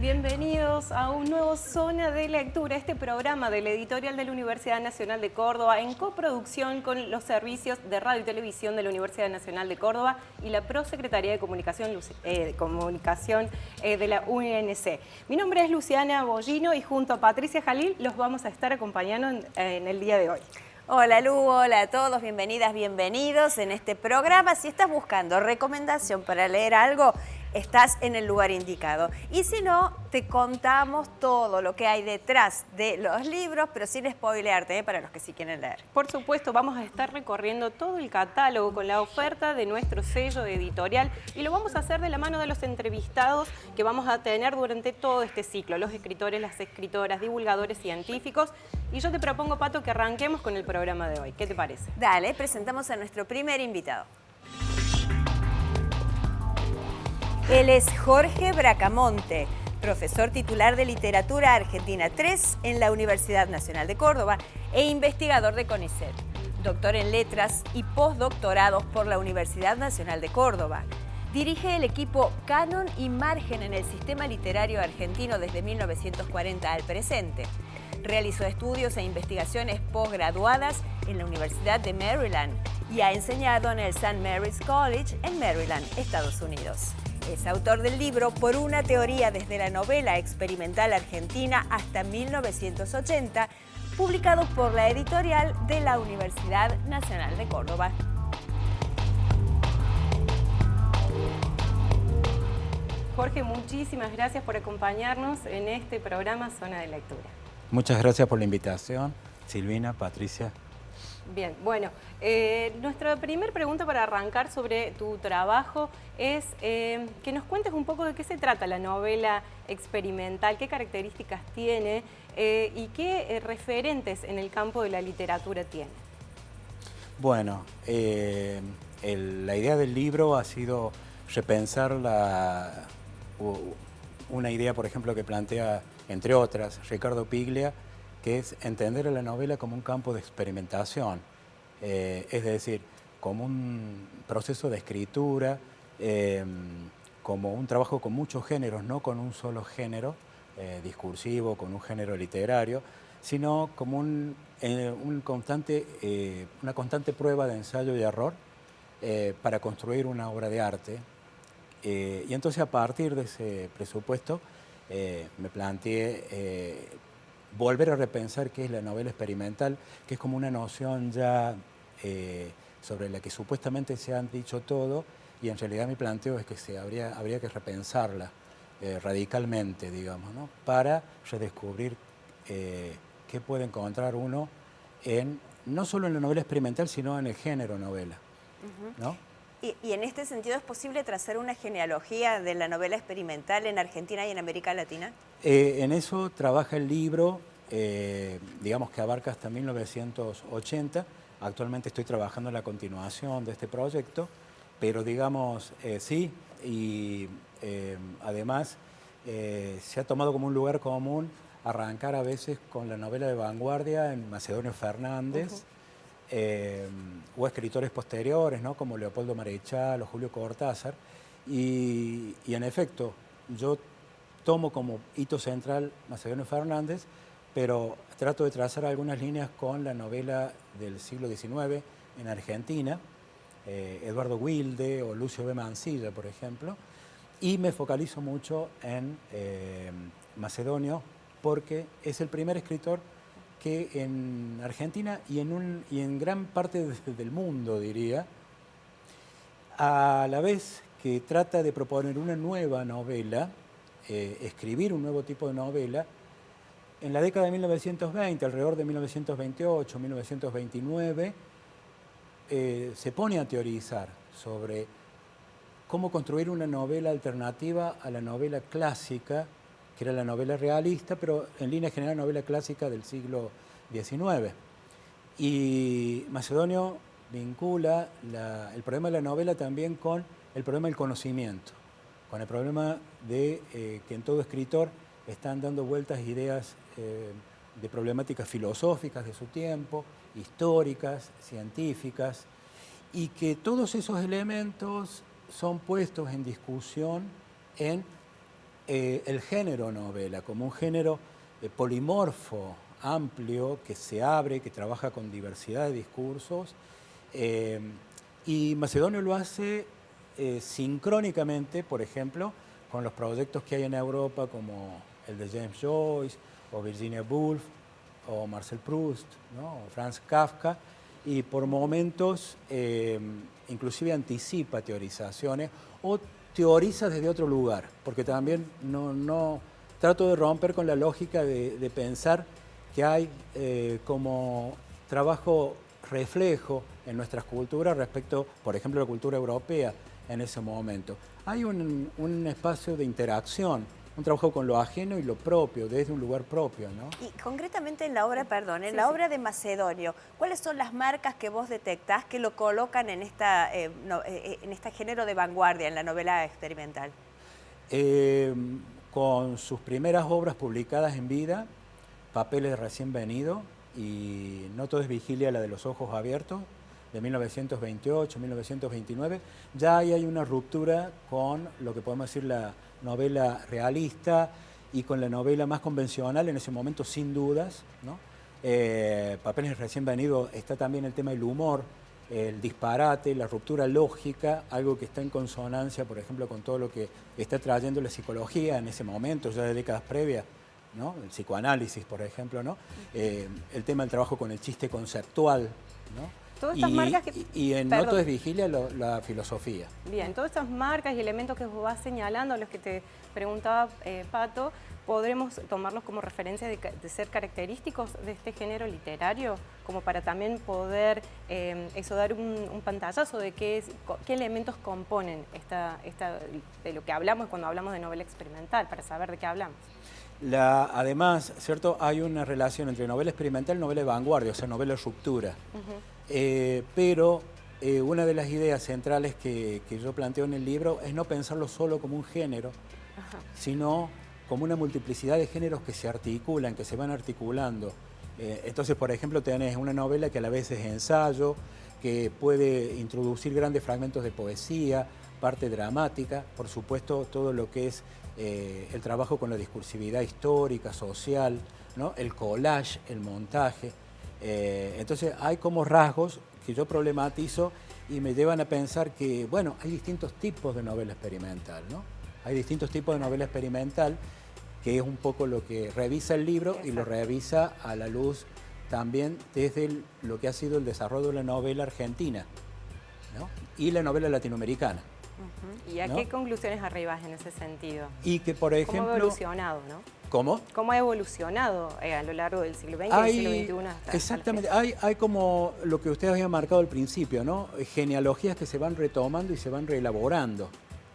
Bienvenidos a un nuevo Zona de Lectura, este programa de la editorial de la Universidad Nacional de Córdoba en coproducción con los servicios de radio y televisión de la Universidad Nacional de Córdoba y la Prosecretaría de Comunicación, de la UNC. Mi nombre es Luciana Bollino y junto a Patricia Jalil los vamos a estar acompañando en el día de hoy. Hola Lu, hola a todos, bienvenidas, bienvenidos en este programa. Si estás buscando recomendación para leer algo, estás en el lugar indicado. Y si no, te contamos todo lo que hay detrás de los libros, pero sin spoilearte, para los que sí quieren leer. Por supuesto, vamos a estar recorriendo todo el catálogo con la oferta de nuestro sello editorial y lo vamos a hacer de la mano de los entrevistados que vamos a tener durante todo este ciclo, los escritores, las escritoras, divulgadores científicos. Y yo te propongo, Pato, que arranquemos con el programa de hoy. ¿Qué te parece? Dale, presentamos a nuestro primer invitado. Él es Jorge Bracamonte, profesor titular de Literatura Argentina 3 en la Universidad Nacional de Córdoba e investigador de CONICET, doctor en Letras y postdoctorados por la Universidad Nacional de Córdoba. Dirige el equipo Canon y Margen en el sistema literario argentino desde 1940 al presente. Realizó estudios e investigaciones posgraduadas en la Universidad de Maryland y ha enseñado en el St. Mary's College en Maryland, Estados Unidos. Es autor del libro Por una teoría desde la novela experimental argentina hasta 1980, publicado por la editorial de la Universidad Nacional de Córdoba. Jorge, muchísimas gracias por acompañarnos en este programa Zona de Lectura. Muchas gracias por la invitación, Silvina, Patricia. Bien, bueno, nuestra primera pregunta para arrancar sobre tu trabajo es que nos cuentes un poco de qué se trata la novela experimental, qué características tiene y qué referentes en el campo de la literatura tiene. Bueno, la idea del libro ha sido repensar una idea, por ejemplo, que plantea, entre otras, Ricardo Piglia, que es entender a la novela como un campo de experimentación, es decir, como un proceso de escritura, como un trabajo con muchos géneros, no con un solo género discursivo, con un género literario, sino como una constante prueba de ensayo y error para construir una obra de arte. Y entonces, a partir de ese presupuesto, me planteé volver a repensar qué es la novela experimental, que es como una noción ya sobre la que supuestamente se han dicho todo, y en realidad mi planteo es que habría que repensarla radicalmente, digamos, ¿no? Para redescubrir qué puede encontrar uno no solo en la novela experimental, sino en el género novela, ¿no? Y en este sentido, ¿es posible trazar una genealogía de la novela experimental en Argentina y en América Latina? En eso trabaja el libro, digamos que abarca hasta 1980. Actualmente estoy trabajando en la continuación de este proyecto, pero digamos, sí, y además se ha tomado como un lugar común arrancar a veces con la novela de vanguardia en Macedonio Fernández, o escritores posteriores, ¿no? Como Leopoldo Marechal o Julio Cortázar, y en efecto, yo tomo como hito central Macedonio Fernández, pero trato de trazar algunas líneas con la novela del siglo XIX en Argentina, Eduardo Wilde o Lucio B. Mansilla, por ejemplo, y me focalizo mucho en Macedonio porque es el primer escritor que en Argentina y en gran parte del mundo, diría, a la vez que trata de proponer una nueva novela, escribir un nuevo tipo de novela, en la década de 1920, alrededor de 1928, 1929, se pone a teorizar sobre cómo construir una novela alternativa a la novela clásica, que era la novela realista, pero en línea general novela clásica del siglo XIX. Y Macedonio vincula el problema de la novela también con el problema del conocimiento, con el problema de que en todo escritor están dando vueltas ideas de problemáticas filosóficas de su tiempo, históricas, científicas, y que todos esos elementos son puestos en discusión en el género novela, como un género polimorfo, amplio, que se abre, que trabaja con diversidad de discursos, y Macedonio lo hace sincrónicamente, por ejemplo, con los proyectos que hay en Europa, como el de James Joyce, o Virginia Woolf, o Marcel Proust, ¿no? O Franz Kafka, y por momentos inclusive anticipa teorizaciones o teoriza desde otro lugar, porque también no trato de romper con la lógica de pensar que hay como trabajo reflejo en nuestras culturas respecto, por ejemplo, a la cultura europea en ese momento. Hay un espacio de interacción, un trabajo con lo ajeno y lo propio, desde un lugar propio, ¿no? Y concretamente en la obra, perdón, en la obra de Macedonio, ¿cuáles son las marcas que vos detectás que lo colocan en este género de vanguardia, en la novela experimental? Con sus primeras obras publicadas en vida, Papeles de recién venido y No todo es vigilia, la de los ojos abiertos, de 1928, 1929, ya ahí hay una ruptura con lo que podemos decir la novela realista y con la novela más convencional en ese momento, sin dudas, ¿no? Papeles de recién venido está también el tema del humor, el disparate, la ruptura lógica, algo que está en consonancia, por ejemplo, con todo lo que está trayendo la psicología en ese momento, ya de décadas previas, ¿no? El psicoanálisis, por ejemplo, ¿no? El tema del trabajo con el chiste conceptual, ¿no? Todas estas marcas y en No todo es vigilia, la filosofía. Bien, todas estas marcas y elementos que vos vas señalando, los que te preguntaba Pato, ¿podremos tomarlos como referencia de ser característicos de este género literario? Como para también poder eso dar un pantallazo de qué elementos componen de lo que hablamos cuando hablamos de novela experimental, para saber de qué hablamos. Además, ¿cierto? Hay una relación entre novela experimental y novela de vanguardia, o sea, novela de ruptura. Pero una de las ideas centrales que yo planteo en el libro es no pensarlo solo como un género, sino como una multiplicidad de géneros que se articulan, que se van articulando. Entonces, por ejemplo, tenés una novela que a la vez es ensayo, que puede introducir grandes fragmentos de poesía, parte dramática, por supuesto, todo lo que es el trabajo con la discursividad histórica, social, ¿no? El collage, el montaje. Entonces hay como rasgos que yo problematizo y me llevan a pensar que, bueno, hay distintos tipos de novela experimental, ¿no? Hay distintos tipos de novela experimental, que es un poco lo que revisa el libro. Exacto. Y lo revisa a la luz también desde lo que ha sido el desarrollo de la novela argentina, ¿no? Y la novela latinoamericana. ¿Y a qué conclusiones arribas en ese sentido? Y que, por ejemplo... ¿Cómo ha evolucionado, no? ¿Cómo? ¿Cómo ha evolucionado a lo largo del siglo XX y del siglo XXI hasta exactamente, hay como lo que ustedes habían marcado al principio, ¿no? Genealogías que se van retomando y se van reelaborando,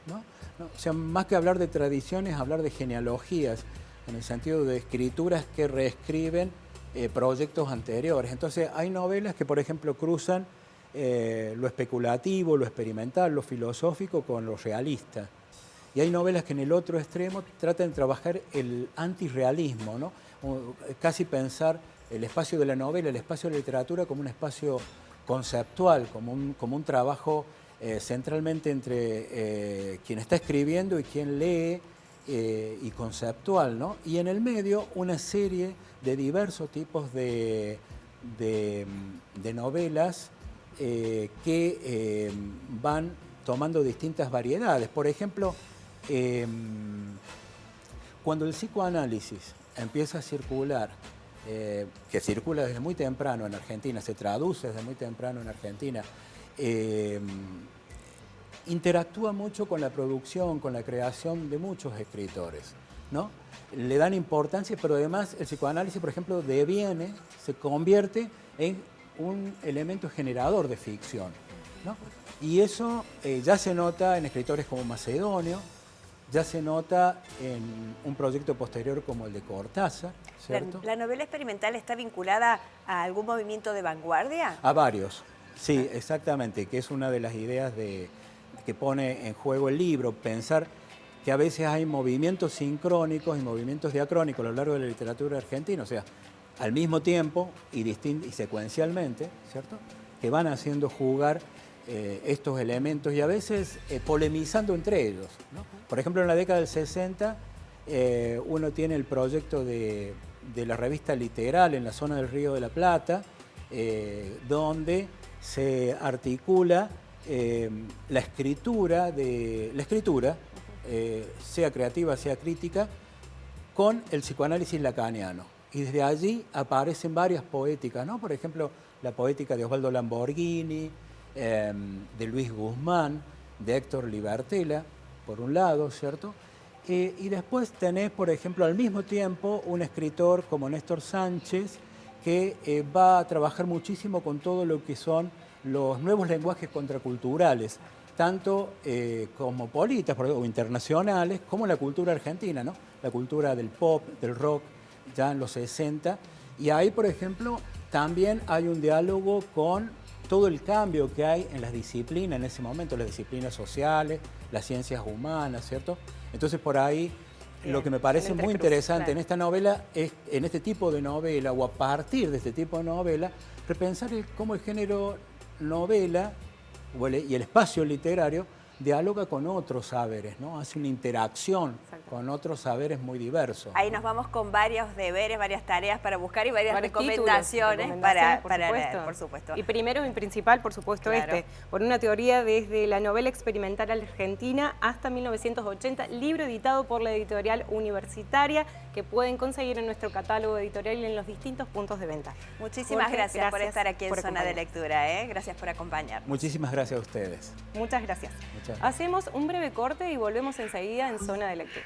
¿no? O sea, más que hablar de tradiciones, hablar de genealogías, en el sentido de escrituras que reescriben proyectos anteriores. Entonces, hay novelas que, por ejemplo, cruzan lo especulativo, lo experimental, lo filosófico con lo realista. Y hay novelas que en el otro extremo tratan de trabajar el antirrealismo, ¿no? Casi pensar el espacio de la novela, el espacio de la literatura como un espacio conceptual, como un trabajo centralmente entre quien está escribiendo y quien lee, y conceptual, ¿no? Y en el medio una serie de diversos tipos de novelas que van tomando distintas variedades. Por ejemplo, cuando el psicoanálisis empieza a circular, que circula desde muy temprano en Argentina, se traduce desde muy temprano en Argentina, interactúa mucho con la producción, con la creación de muchos escritores, ¿no? Le dan importancia, pero además el psicoanálisis, por ejemplo, se convierte en un elemento generador de ficción, ¿no? Y eso ya se nota en escritores como Macedonio, ya se nota en un proyecto posterior como el de Cortázar, ¿cierto? ¿La novela experimental está vinculada a algún movimiento de vanguardia? A varios, sí, exactamente, que es una de las ideas que pone en juego el libro, pensar que a veces hay movimientos sincrónicos y movimientos diacrónicos a lo largo de la literatura argentina. O sea, al mismo tiempo y secuencialmente, ¿cierto?, que van haciendo jugar estos elementos y a veces polemizando entre ellos, ¿no? Por ejemplo, en la década del 60 uno tiene el proyecto de la revista Literal en la zona del Río de la Plata, donde se articula la escritura, sea creativa, sea crítica, con el psicoanálisis lacaniano. Y desde allí aparecen varias poéticas, ¿no? Por ejemplo, la poética de Osvaldo Lamborghini, de Luis Guzmán, de Héctor Libertela, por un lado, ¿cierto? Y después tenés, por ejemplo, al mismo tiempo, un escritor como Néstor Sánchez, que va a trabajar muchísimo con todo lo que son los nuevos lenguajes contraculturales, tanto cosmopolitas o internacionales, como la cultura argentina, ¿no? La cultura del pop, del rock, ya en los 60. Y ahí, por ejemplo, también hay un diálogo con todo el cambio que hay en las disciplinas en ese momento, las disciplinas sociales, las ciencias humanas, ¿cierto? Entonces, por ahí, lo que me parece muy interesante en esta novela es, en este tipo de novela, o a partir de este tipo de novela, repensar cómo el género novela y el espacio literario dialoga con otros saberes, ¿no? Hace una interacción con otros saberes muy diversos. Ahí nos vamos con varios deberes, varias tareas para buscar y varias recomendaciones para leer, por supuesto. Y primero y principal, por supuesto, Claro. por una teoría desde la novela experimental argentina hasta 1980, libro editado por la editorial universitaria, que pueden conseguir en nuestro catálogo editorial y en los distintos puntos de venta. Muchísimas Jorge, gracias por estar aquí en por Zona de acompañarnos. Lectura. Gracias por acompañarnos. Muchísimas gracias a ustedes. Muchas gracias. Muchas gracias. Hacemos un breve corte y volvemos enseguida en Zona de Lectura.